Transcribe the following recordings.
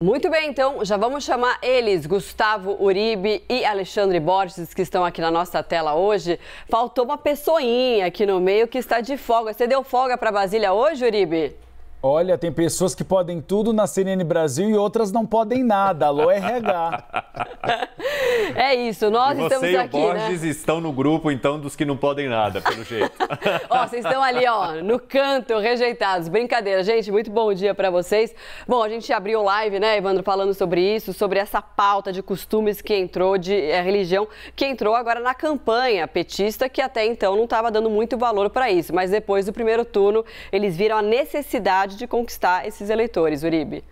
Muito bem, então já vamos chamar eles, Gustavo Uribe e Alexandre Borges, que estão aqui na nossa tela hoje. Faltou uma pessoinha aqui no meio que está de folga. Você deu folga para Brasília hoje, Uribe? Olha, tem pessoas que podem tudo na CNN Brasil e outras não podem nada. Alô, RH. É isso, nós e estamos você aqui, e o Borges estão no grupo, então, dos que não podem nada, pelo jeito. Ó, vocês estão ali, ó, no canto, rejeitados. Brincadeira, gente, muito bom dia pra vocês. Bom, a gente abriu live, né, Evandro, falando sobre isso, sobre essa pauta de costumes que entrou, de religião, que entrou agora na campanha petista, que até então não estava dando muito valor para isso. Mas depois do primeiro turno, eles viram a necessidade de conquistar esses eleitores, Uribe.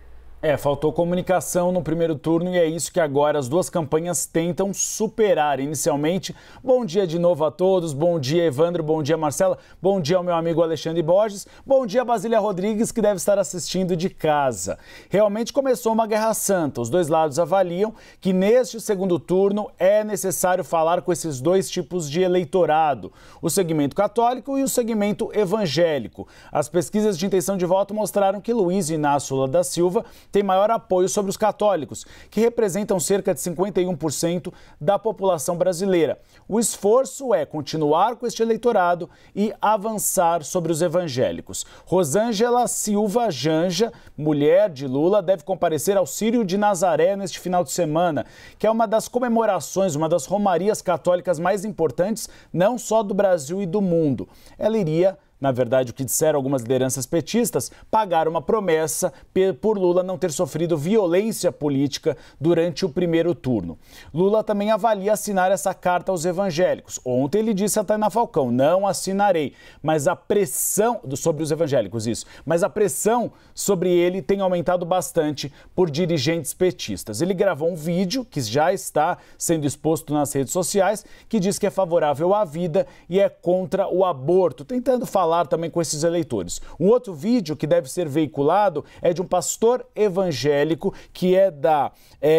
Faltou comunicação no primeiro turno e é isso que agora as duas campanhas tentam superar. Inicialmente, bom dia de novo a todos, bom dia Evandro, bom dia Marcela, bom dia ao meu amigo Alexandre Borges, bom dia Basília Rodrigues, que deve estar assistindo de casa. Realmente começou uma guerra santa, os dois lados avaliam que neste segundo turno é necessário falar com esses dois tipos de eleitorado, o segmento católico e o segmento evangélico. As pesquisas de intenção de voto mostraram que Luiz Inácio Lula da Silva tem maior apoio sobre os católicos, que representam cerca de 51% da população brasileira. O esforço é continuar com este eleitorado e avançar sobre os evangélicos. Rosângela Silva Janja, mulher de Lula, deve comparecer ao Círio de Nazaré neste final de semana, que é uma das comemorações, uma das romarias católicas mais importantes, não só do Brasil e do mundo. Ela iria, na verdade, o que disseram algumas lideranças petistas, pagar uma promessa por Lula não ter sofrido violência política durante o primeiro turno. Lula também avalia assinar essa carta aos evangélicos. Ontem ele disse a Tainá Falcão, não assinarei, mas a pressão sobre os evangélicos, mas a pressão sobre ele tem aumentado bastante por dirigentes petistas. Ele gravou um vídeo que já está sendo exposto nas redes sociais, que diz que é favorável à vida e é contra o aborto, tentando falar também com esses eleitores. Um outro vídeo que deve ser veiculado é de um pastor evangélico que é da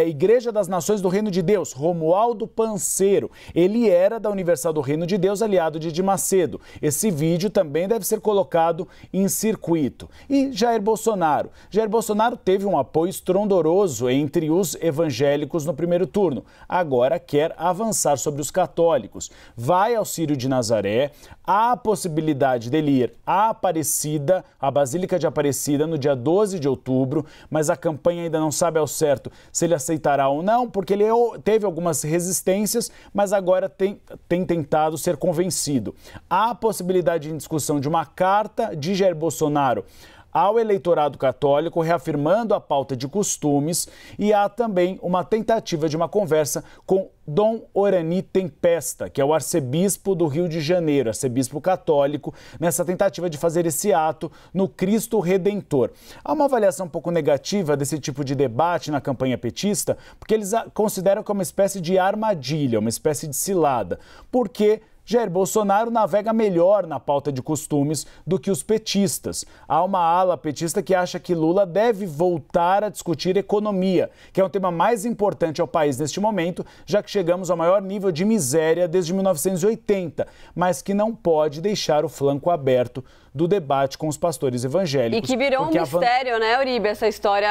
Igreja das Nações do Reino de Deus, Romualdo Panseiro. Ele era da Universal do Reino de Deus, aliado de Macedo. Esse vídeo também deve ser colocado em circuito. E Jair Bolsonaro. Jair Bolsonaro teve um apoio estrondoroso entre os evangélicos no primeiro turno. Agora quer avançar sobre os católicos. Vai ao Círio de Nazaré. Há a possibilidade dele ir à Aparecida, à Basílica de Aparecida, no dia 12 de outubro, mas a campanha ainda não sabe ao certo se ele aceitará ou não, porque ele teve algumas resistências, mas agora tem tentado ser convencido. Há a possibilidade em discussão de uma carta de Jair Bolsonaro ao eleitorado católico, reafirmando a pauta de costumes, e há também uma tentativa de uma conversa com Dom Orani Tempesta, que é o arcebispo do Rio de Janeiro, arcebispo católico, nessa tentativa de fazer esse ato no Cristo Redentor. Há uma avaliação um pouco negativa desse tipo de debate na campanha petista, porque eles consideram que é uma espécie de armadilha, uma espécie de cilada, porque Jair Bolsonaro navega melhor na pauta de costumes do que os petistas. Há uma ala petista que acha que Lula deve voltar a discutir economia, que é um tema mais importante ao país neste momento, já que chegamos ao maior nível de miséria desde 1980, mas que não pode deixar o flanco aberto do debate com os pastores evangélicos. E que virou um mistério, né, Uribe, essa história,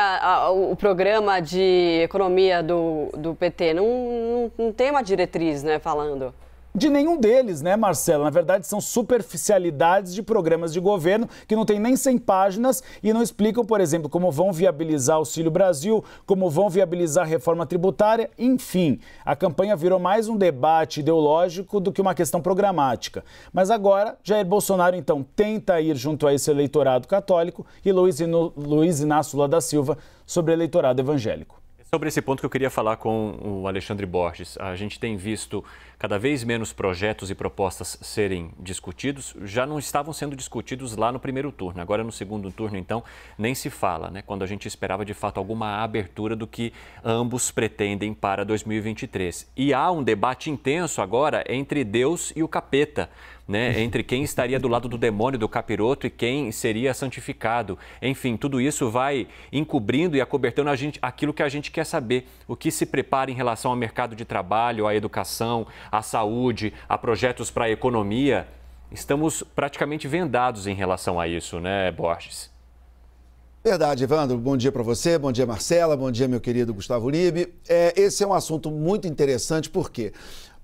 o programa de economia do PT. Não tem uma diretriz, né, falando. De nenhum deles, né, Marcela? Na verdade, são superficialidades de programas de governo que não tem nem 100 páginas e não explicam, por exemplo, como vão viabilizar o Auxílio Brasil, como vão viabilizar a reforma tributária, enfim. A campanha virou mais um debate ideológico do que uma questão programática. Mas agora, Jair Bolsonaro, então, tenta ir junto a esse eleitorado católico e Luiz Inácio Lula da Silva sobre o eleitorado evangélico. Sobre esse ponto que eu queria falar com o Alexandre Borges, a gente tem visto cada vez menos projetos e propostas serem discutidos, já não estavam sendo discutidos lá no primeiro turno, agora no segundo turno, então, nem se fala, né? Quando a gente esperava de fato alguma abertura do que ambos pretendem para 2023. E há um debate intenso agora entre Deus e o capeta, né, entre quem estaria do lado do demônio, do capiroto, e quem seria santificado. Enfim, tudo isso vai encobrindo e acobertando aquilo que a gente quer saber, o que se prepara em relação ao mercado de trabalho, à educação, à saúde, a projetos para a economia. Estamos praticamente vendados em relação a isso, né, Borges? Verdade, Evandro. Bom dia para você, bom dia, Marcela, bom dia, meu querido Gustavo Uribe. Esse é um assunto muito interessante, por quê?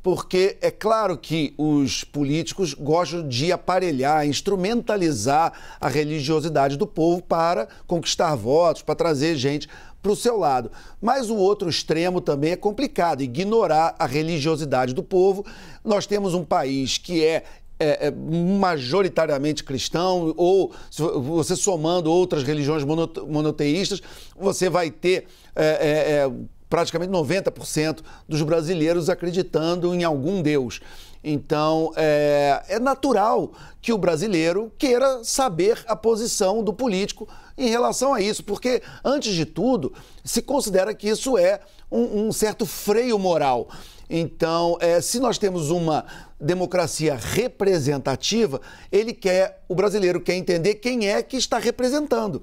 Porque é claro que os políticos gostam de aparelhar, instrumentalizar a religiosidade do povo para conquistar votos, para trazer gente para o seu lado. Mas o outro extremo também é complicado, ignorar a religiosidade do povo. Nós temos um país que é majoritariamente cristão, ou você somando outras religiões monoteístas, você vai ter praticamente 90% dos brasileiros acreditando em algum Deus. Então, é natural que o brasileiro queira saber a posição do político em relação a isso, porque, antes de tudo, se considera que isso é um certo freio moral. Então, se nós temos uma democracia representativa, o brasileiro quer entender quem é que está representando.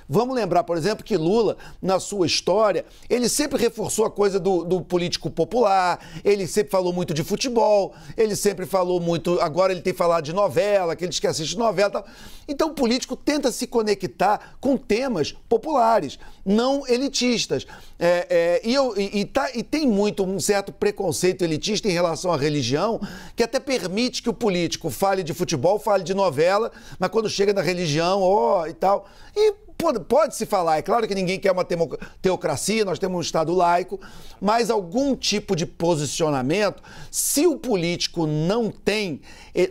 Vamos lembrar, por exemplo, que Lula, na sua história, ele sempre reforçou a coisa do político popular, ele sempre falou muito de futebol, ele sempre falou muito, agora ele tem falado de novela, aqueles que assistem novela e tal. Então o político tenta se conectar com temas populares, não elitistas. E tem muito um certo preconceito elitista em relação à religião, que até permite que o político fale de futebol, fale de novela, mas quando chega na religião, e tal. E pode-se falar, é claro que ninguém quer uma teocracia, nós temos um Estado laico, mas algum tipo de posicionamento, se o político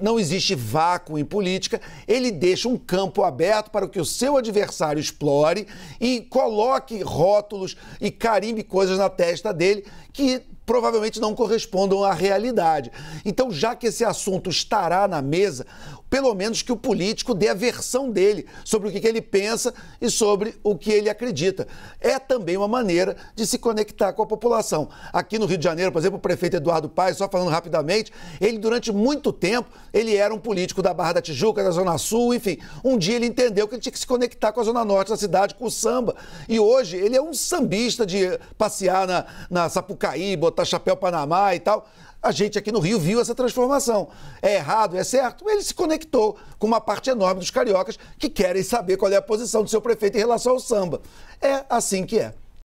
não existe vácuo em política, ele deixa um campo aberto para que o seu adversário explore e coloque rótulos e carimbe coisas na testa dele que provavelmente não correspondam à realidade. Então, já que esse assunto estará na mesa, pelo menos que o político dê a versão dele sobre o que ele pensa e sobre o que ele acredita. É também uma maneira de se conectar com a população. Aqui no Rio de Janeiro, por exemplo, o prefeito Eduardo Paes, só falando rapidamente, ele durante muito tempo, ele era um político da Barra da Tijuca, da Zona Sul, enfim. Um dia ele entendeu que ele tinha que se conectar com a Zona Norte da cidade, com o samba. E hoje ele é um sambista de passear na Sapucaí, botar chapéu Panamá e tal. A gente aqui no Rio viu essa transformação. É errado, é certo? Ele se conectou com uma parte enorme dos cariocas que querem saber qual é a posição do seu prefeito em relação ao samba. É assim que é.